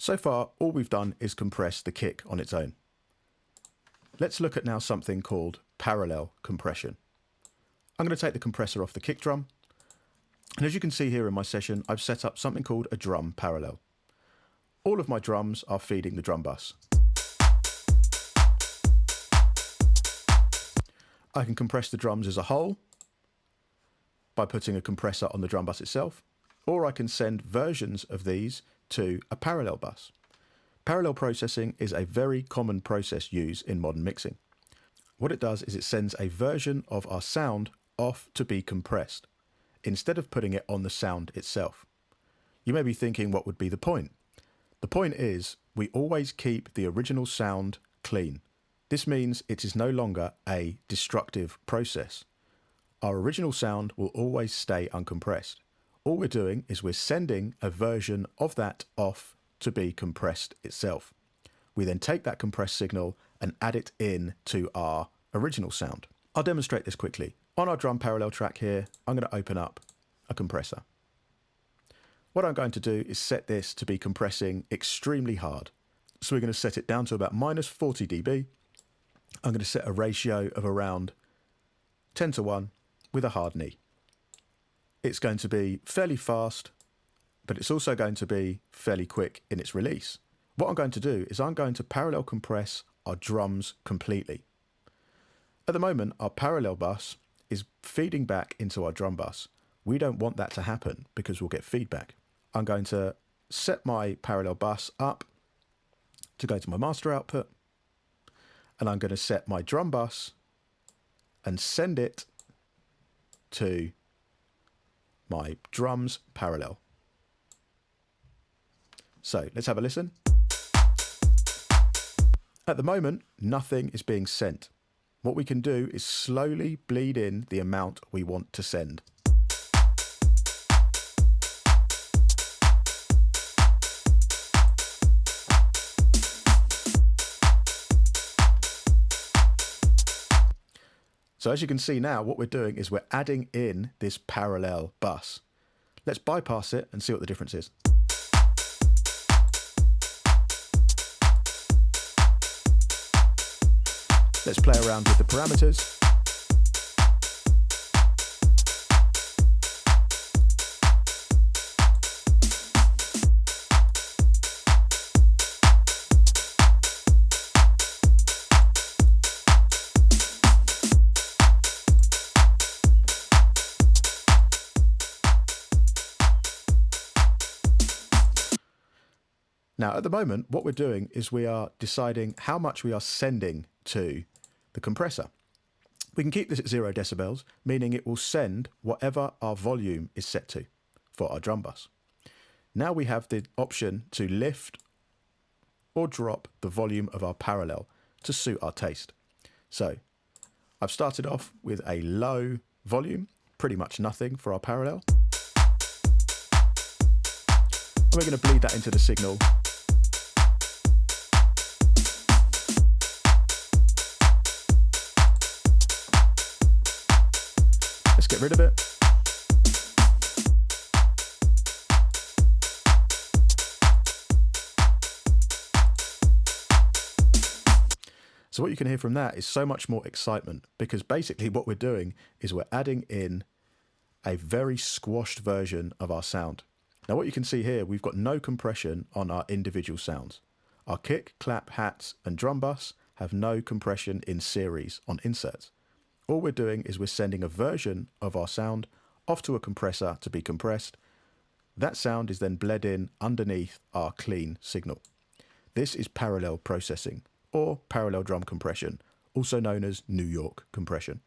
So far, all we've done is compress the kick on its own. Let's look at now something called parallel compression. I'm going to take the compressor off the kick drum. And as you can see here in my session, I've set up something called a drum parallel. All of my drums are feeding the drum bus. I can compress the drums as a whole by putting a compressor on the drum bus itself, or I can send versions of these to a parallel bus. Parallel processing is a very common process used in modern mixing. What it does is it sends a version of our sound off to be compressed, instead of putting it on the sound itself. You may be thinking, what would be the point? The point is, we always keep the original sound clean. This means it is no longer a destructive process. Our original sound will always stay uncompressed. All we're doing is we're sending a version of that off to be compressed itself. We then take that compressed signal and add it in to our original sound. I'll demonstrate this quickly. On our drum parallel track here, I'm going to open up a compressor. What I'm going to do is set this to be compressing extremely hard. So we're going to set it down to about -40 dB. I'm going to set a ratio of around 10:1 with a hard knee. It's going to be fairly fast, but it's also going to be fairly quick in its release. What I'm going to do is I'm going to parallel compress our drums completely. At the moment, our parallel bus is feeding back into our drum bus. We don't want that to happen because we'll get feedback. I'm going to set my parallel bus up to go to my master output, and I'm going to set my drum bus and send it to my drums parallel. So let's have a listen. At the moment, nothing is being sent. What we can do is slowly bleed in the amount we want to send. So as you can see now, what we're doing is we're adding in this parallel bus. Let's bypass it and see what the difference is. Let's play around with the parameters. Now, at the moment, what we're doing is we are deciding how much we are sending to the compressor. We can keep this at 0 decibels, meaning it will send whatever our volume is set to for our drum bus. Now we have the option to lift or drop the volume of our parallel to suit our taste. So I've started off with a low volume, pretty much nothing for our parallel. And we're going to bleed that into the signal. Let's get rid of it. So what you can hear from that is so much more excitement, because basically what we're doing is we're adding in a very squashed version of our sound. Now what you can see here, we've got no compression on our individual sounds. Our kick, clap, hats and drum bus have no compression in series on inserts. All we're doing is we're sending a version of our sound off to a compressor to be compressed. That sound is then bled in underneath our clean signal. This is parallel processing, or parallel drum compression, also known as New York compression.